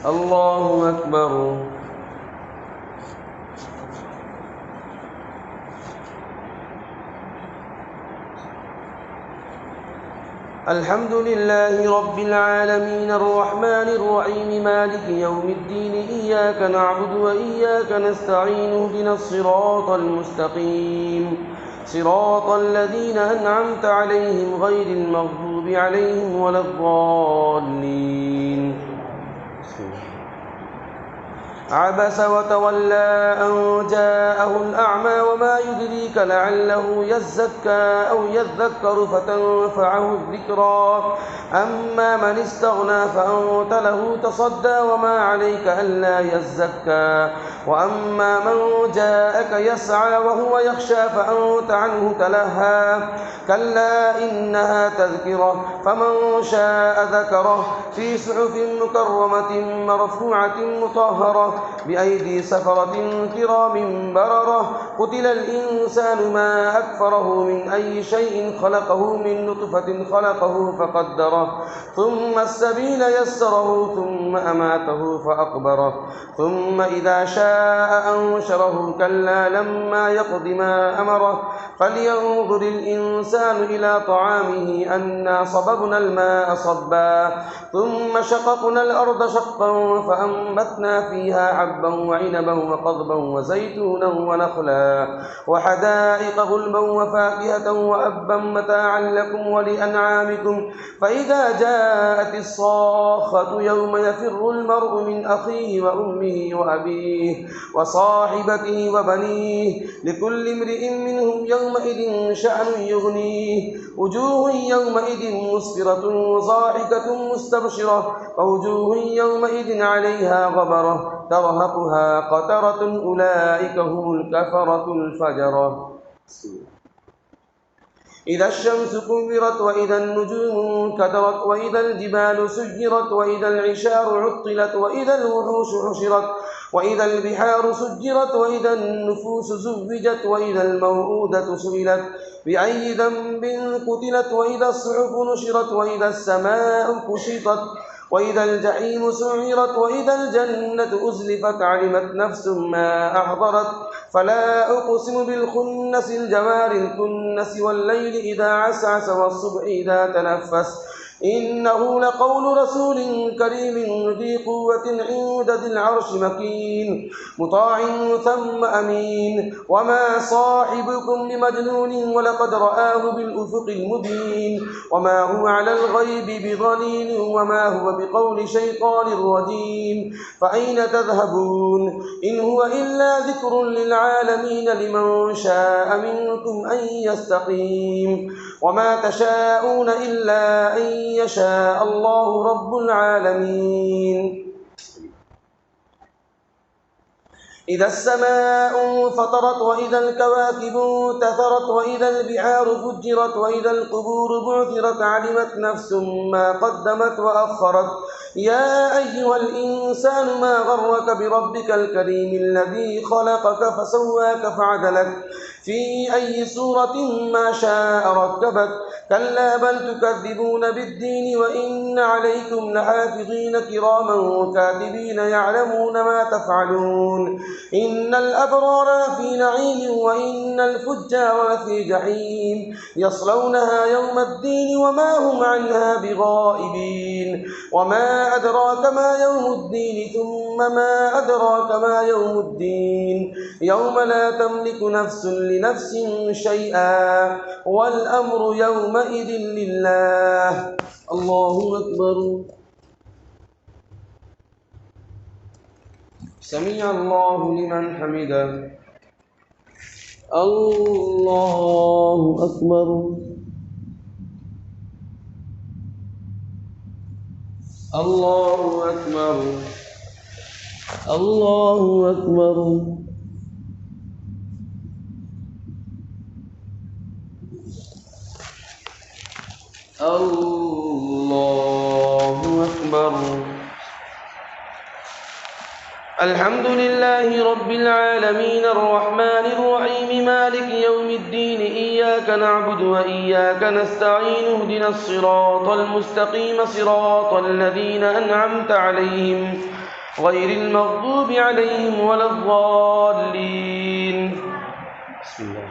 الله أكبر. الحمد لله رب العالمين الرحمن الرحيم مالك يوم الدين إياك نعبد وإياك نستعين اهدنا الصراط المستقيم صراط الذين أنعمت عليهم غير المغضوب عليهم ولا الضالين. عبس وتولى أن جاءه الأعمى وما يدريك لعله يزكى أو يذكر فتنفعه الذكرى أما من استغنى فأنت له تصدى وما عليك ألا يزكى وأما من جاءك يسعى وهو يخشى فأنت عنه تلهى كلا إنها تذكرة فمن شاء ذكره في صحف مكرمة مرفوعة مطهرة بأيدي سفرة كرام بررة قتل الإنسان ما أكفره من أي شيء خلقه من نطفة خلقه فقدره ثم السبيل يسره ثم أماته فأقبره ثم إذا شاء أنشره كلا لما يقض ما أمره فلينظر الإنسان إلى طعامه أنا صببنا الماء صبا ثم شققنا الأرض شقا فأنبتنا فيها حبا وعنبا وقضبا وزيتونا ونخلا وحدائق غلبا وفاكهة وأبا متاعا لكم ولأنعامكم فإذا جاءت الصاخة يوم يفر المرء من أخيه وأمه وأبيه وصاحبته وبنيه لكل امرئ منهم يومئذ شأن يغنيه وجوه يومئذ مسفرة ضاحكة مستبشرة ووجوه يومئذ عليها غبرة ترهقها قترة أولئك هم الكفرة الفجرة. إذا الشمس كورت وإذا النجوم انكدرت وإذا الجبال سجرت وإذا العشار عطلت وإذا الوحوش حشرت وإذا البحار سجرت وإذا النفوس زوجت وإذا الموءودة سئلت بأي ذنب قتلت وإذا الصحف نشرت وإذا السماء كشطت وإذا الجحيم سعرت وإذا الجنة أزلفت علمت نفس ما أحضرت فلا أقسم بالخنس الجوار الكنس والليل إذا عسعس والصبح إذا تنفس إنه لقول رسول كريم ذي قوة عند ذي العرش مكين مطاع ثم أمين وما صاحبكم بمجنون ولقد رآه بالأفق المبين وما هو على الغيب بضنين وما هو بقول شيطان رجيم فأين تذهبون إن هو إلا ذكر للعالمين لمن شاء منكم أن يستقيم وما تشاءون إلا أن يشاء الله رب العالمين. إذا السماء فطرت وإذا الكواكب انتثرت وإذا البحار فجرت وإذا القبور بعثرت علمت نفس ما قدمت وأخرت يا أيها الإنسان ما غرك بربك الكريم الذي خلقك فسواك فعدلك في أي صورة ما شاء ركبك كلا بل تكذبون بالدين وإن عليكم لحافظين كراما كاتبين يعلمون ما تفعلون إن الأبرار في نعيم وإن الفجار لفي جحيم يصلونها يوم الدين وما هم عنها بغائبين وما أدراك ما يوم الدين ثم ما أدراك ما يوم الدين يوم لا تملك نفس لنفس شيئا والأمر يومئذ لله. الله أكبر. سمع الله لمن حمده. الله أكبر. الله أكبر. الله أكبر. الله أكبر. الحمد لله رب العالمين الرحمن الرحيم مالك يوم الدين إياك نعبد وإياك نستعين اهدنا الصراط المستقيم صراط الذين أنعمت عليهم غير المغضوب عليهم ولا الضالين. بسم الله.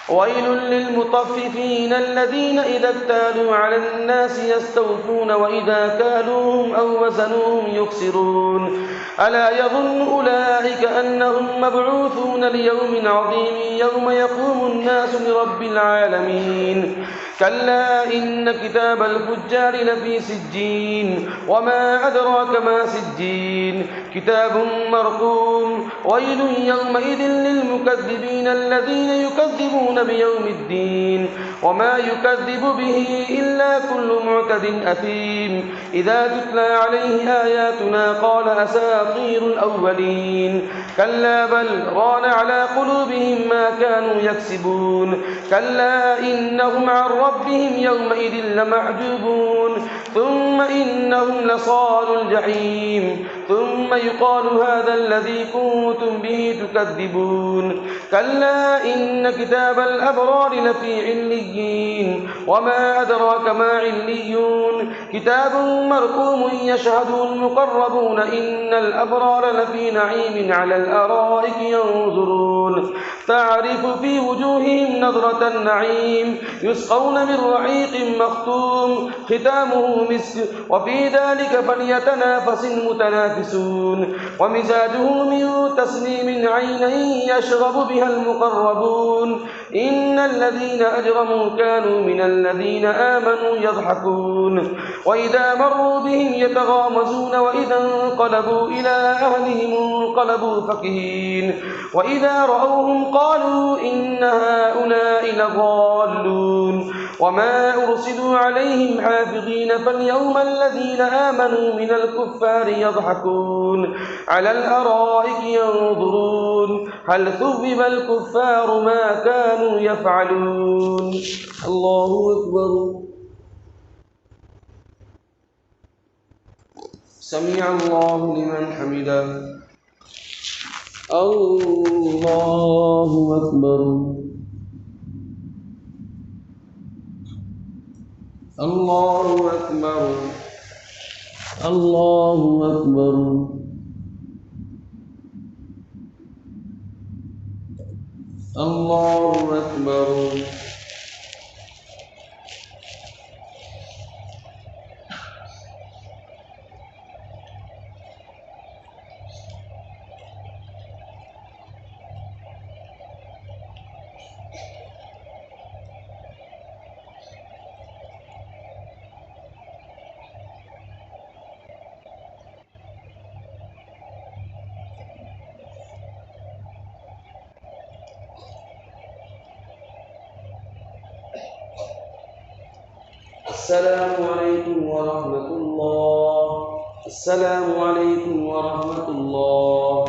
ويل للمطففين الذين إذا اكتالوا على الناس يستوفون وإذا كالوهم أو وزنوهم يخسرون. ألا يظن أولئك أنهم مبعوثون ليوم عظيم يوم يقوم الناس لرب العالمين. كلا إن كتاب الفجار لفي سجين وما أدراك ما سجين كتاب مرقوم. ويل يومئذ للمكذبين الذين يكذبون بيوم الدين وما يكذب به إلا كل معتد أثيم. إذا تتلى عليه آياتنا قال أساطير الأولين. كلا بل ران على قلوبهم ما كانوا يكسبون. كلا إنهم عن ربهم يومئذ لمحجوبون. ثم إنهم لصالوا الجحيم. ثم يقال هذا الذي كنتم به تكذبون. كلا إن كتاب الأبرار لفي عليين وما أدراك ما عليون كتاب مرقوم يشهده المقربون. إن الأبرار لفي نعيم على الأرائك ينظرون تعرف في وجوههم نضرة النعيم يسقون من رحيق مختوم ختامه مسك وفي ذلك فليتنافس المتنافسون. ومزاجه من تسنيم عينا يشرب بها المقربون. إن الذين أجرموا كانوا من الذين آمنوا يضحكون وإذا مروا بهم يتغامزون وإذا انقلبوا إلى أهلهم انقلبوا فكهين. وإذا رأوهم قالوا إن هؤلاء لضالون. وما أرسلوا عليهم حافظين. فاليوم الذين آمنوا من الكفار يضحكون على الأرائك ينظرون هل ثوب الكفار ما كانوا يفعلون. الله أكبر. سمع الله لمن حمده. الله أكبر. الله أكبر. الله أكبر. الله أكبر. السلام عليكم ورحمة الله. السلام عليكم ورحمة الله.